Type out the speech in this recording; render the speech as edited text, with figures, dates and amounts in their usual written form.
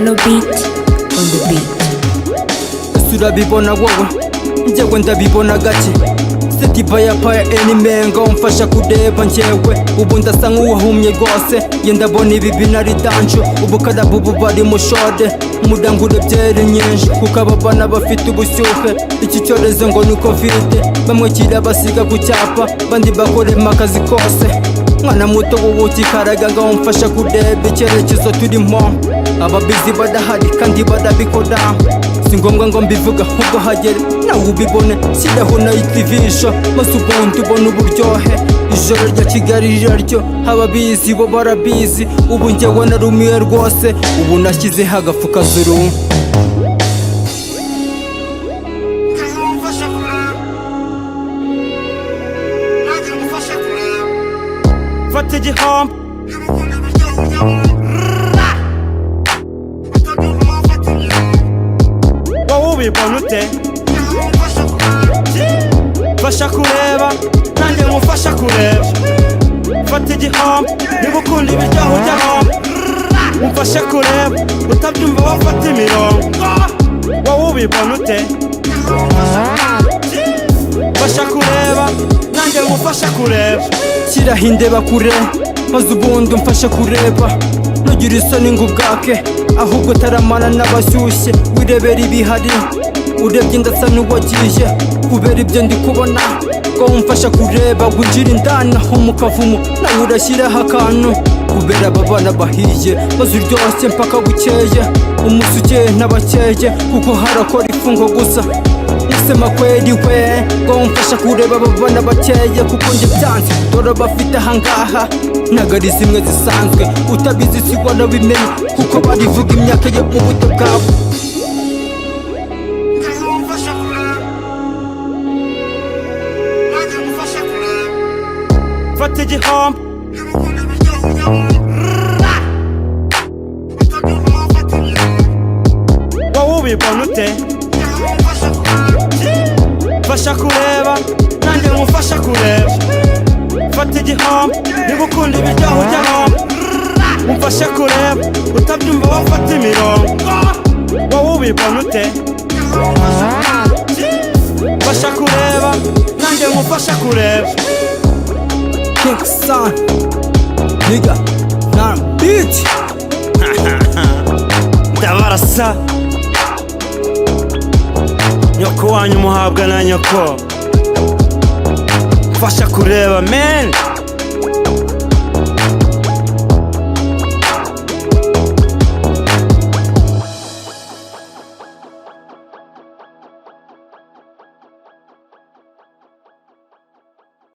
Piano beat on the beat. Surabibona wowe njyewe ndabibona gake setipa ya paya enime ngo mfasha kudeba njyewe ubu ndasa nk'uwahumye rwose ye ndabona ibi binari danjo ubu kadabubu bari mushode umudangure byeri nyinshi kuko aba bana bafite ubushyuhe iki cyorezo ngo ni covid bamwe kirabasiga ku cyapa bandi bakorema akazi kose mwana muto wowe ukikaraga ngo mfasha kudeba icyerekezo turimo ababizi badahari kandi badabikora si ngombwa ngo mbivuga ahubwo hagere nawe ubibone shyiraho nayitivisha maze ubundi ubona uburyohe ijoro rya Kigali riraryo ababizi bo barabizi ubu njyewe narumiye rwose ubu nashyizeho agafuka zuru fata igihombo wowe ubibona ute fasha kureba nanjye ngufasha kureba fata igihombo niba ukunda ibiryoho ujyahombo umfashe kureba utabyumva wafata imirongo wowe ubibona ute fasha kureba nanjye ngufasha kureba shyiraho indeba kure maze ubundi umfashe kureba nugira isoni ngo ubwake ahubwo utaramana n'abashyushye wirebera ibihari urebye ndasa n'uwagiye kubera ibyo ndi kubona ngo umfasha kureba winjira indani aho mu kavumo nawe urashyiraho akantu kubera aba bana bahiye maze uryoshye mpaka bukeye umunsi ukeye n'abakeye kuko harakora ifungo gusa Nisema kweli we ngo umfasha kureba aba bana bakeye kuko njye byanze dore bafite ahangaha nagari zimwe zisanzwe utabizi sigwa nabimenye kuko barivuga imyaka yo mu buto bwabo fata igihombo wowe ubibona ute fasha kureba nanjye ngufasha kureba fata igihombo niba ukunda ibiryoho ujyahombo umfashe kureba utabyumva wafata imirongo wowe ubibona ute fasha kureba nanjye ngufasha kureba King Son Nigga Nar Beat ndabarasa nyoko wanyu muhabwa na nyoko fasha kureba man